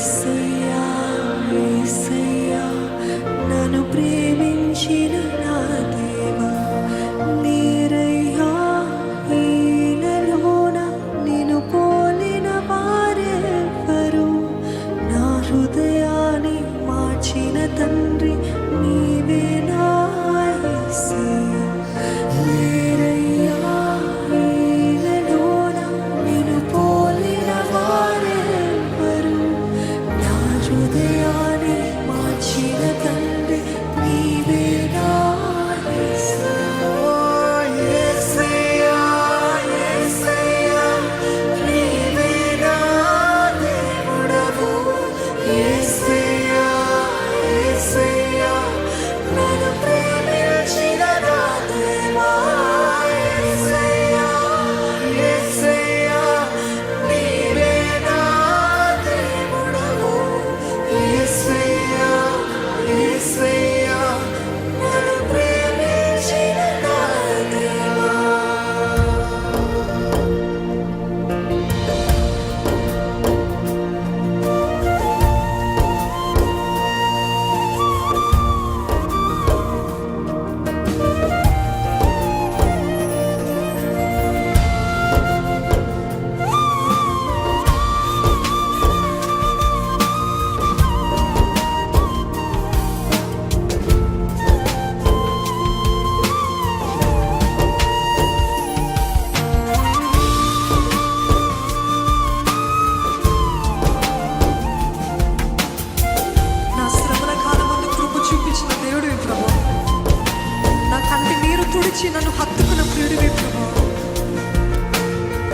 యేసయ్యా యేసయ్యా నన్ను ప్రేమించిన నా దేవా నీరయ్యా ఈలలోన నిన్ను పోలిన వారెవ్వరు నా హృదయాన్ని మార్చిన తండ్రి నీవే నా యేసయ్యా నీరయ్యా ఈలలోన నిన్ను పోలిన వారెవ్వరు నా హృదయాన్ని మార్చిన తండ్రి నీవే నా యేసయ్యా యేసయ్యా నీవే నా దేవుడవు యేసయ్యా యేసయ్యా నన్ను ప్రేమించిన నా దేవా యేసయ్యా యేసయ్యా నీవే నా దేవుడవు యేసయ్యా యేసయ్యా నన్ను ప్రేమించిన నా దేవా. నా శ్రమల కాలమందు కృప చూపించిన దేవుడివి ప్రభా నా కంటి నీరు తుడిచి నన్ను హత్తుకున్న ప్రియుడివి ప్రభా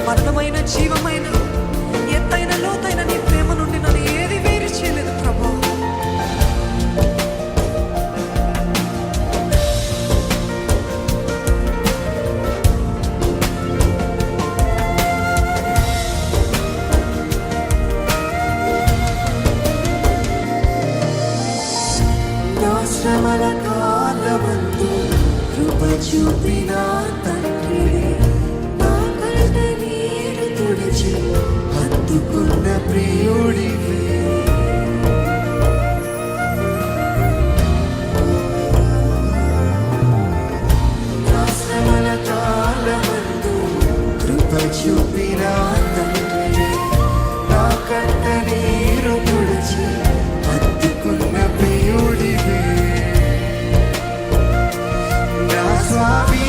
మరణమైన జీవమైన ఎత్తైన లోతైన నీ ప్రేమ నుండి నన్ను ఏది వేరు చేయలేదు ప్రభా నా శ్రమల కాలమందు కృప చూపిన తండ్రివే నా కంట నీరు తుడిచి హత్తుకున్న ప్రియుడివే నా శ్రమల కాలమందు కృప చూపిన తండ్రివే నా కంట నీరు తుడిచి హత్తుకున్న ప్రియుడివే నా స్వామి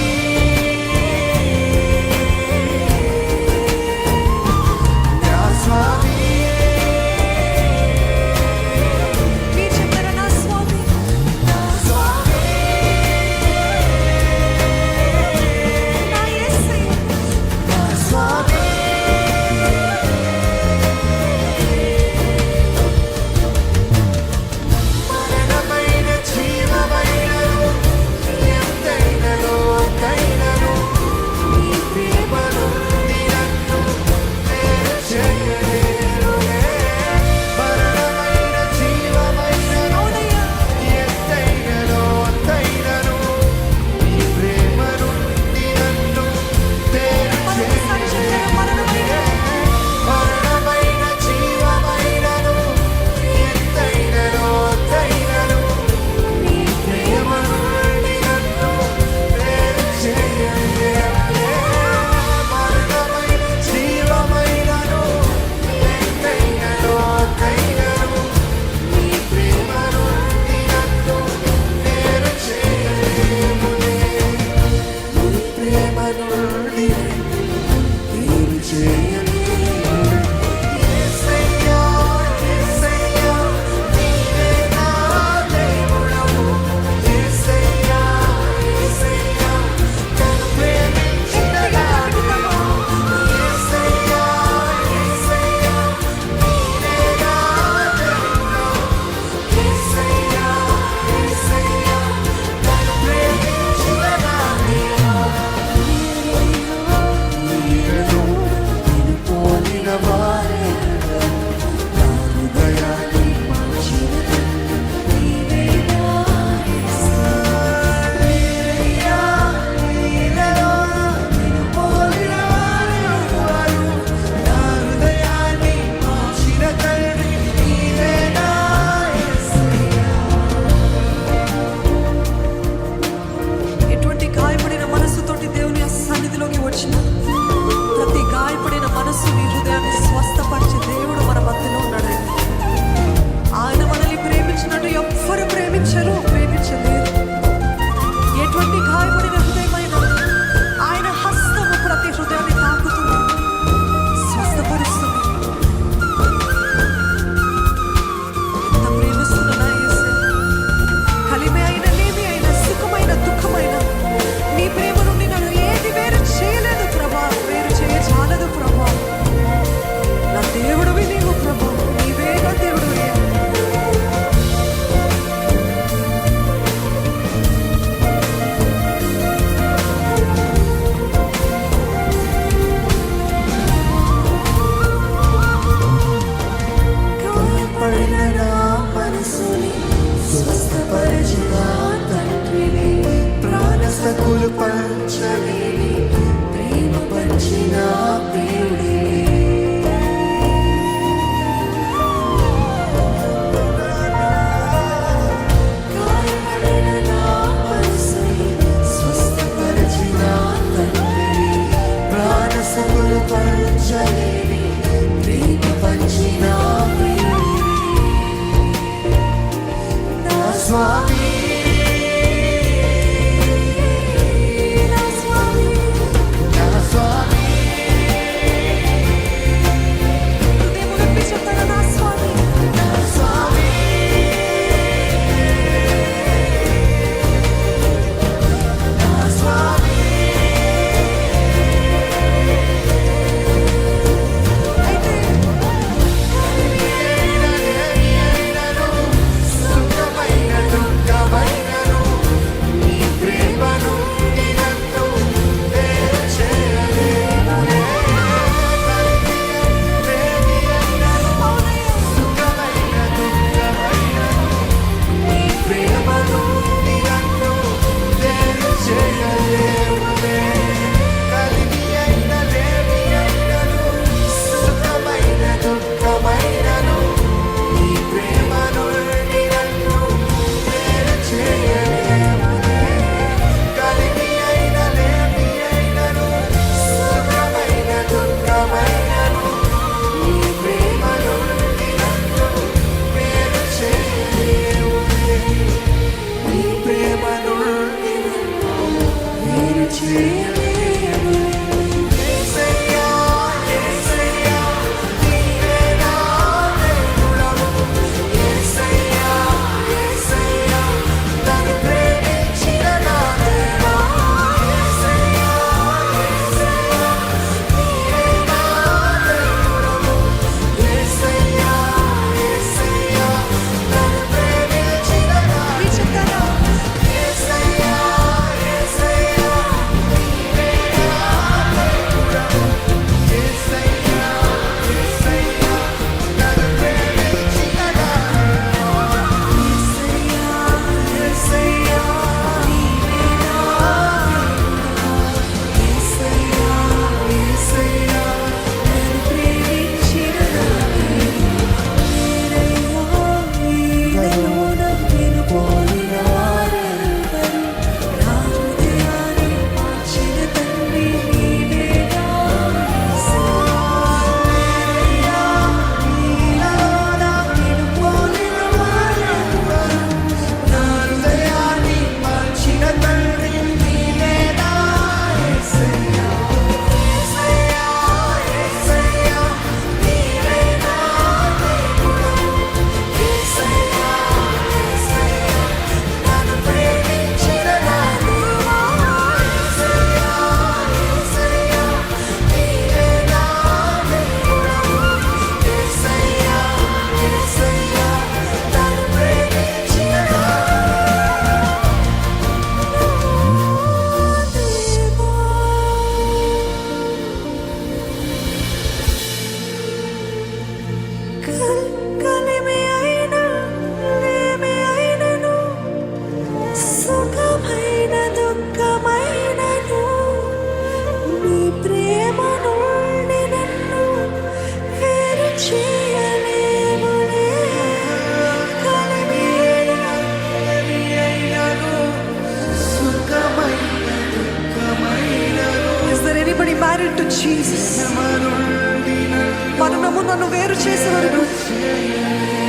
చేసే వరకు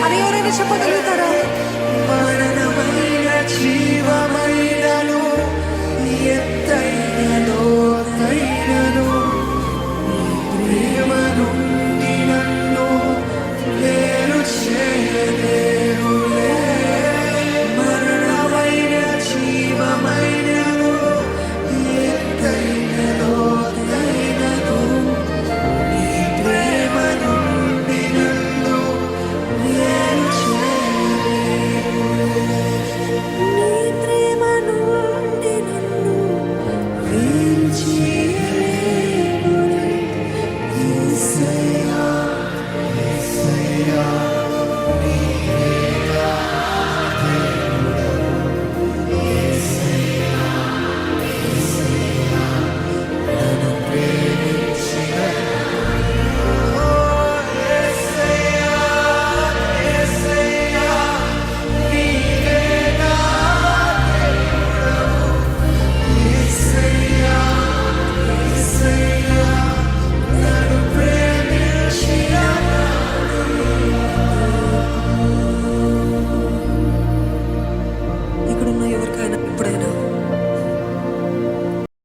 అని ఎవరైనా చెప్పగలుగుతారా? మరణమైన జీవమైనను ఎత్తైన లోతైనను నీ ప్రేమ నుండి నన్ను వేరు చేయలేరులే. మరణమైన జీవమైనను ఎత్తైన లోతైనను నీ ప్రేమ నుండి నన్ను వేరు చేయలేరులే. నీ ప్రేమ నుండి నన్ను వేరు చేయలేకునే. యేసయ్యా, యేసయ్యా, నీవేగా దేవుడవు. యేసయ్యా, యేసయ్యా, నన్ను ప్రేమించిన యేసయ్యా, యేసయ్యా, నీవేగా దేవుడవు. యేసయ్యా, యేసయ్యా, నన్ను ప్రేమించిన ఇక్కడున్న ఎవరికైనా ఎప్పుడైనా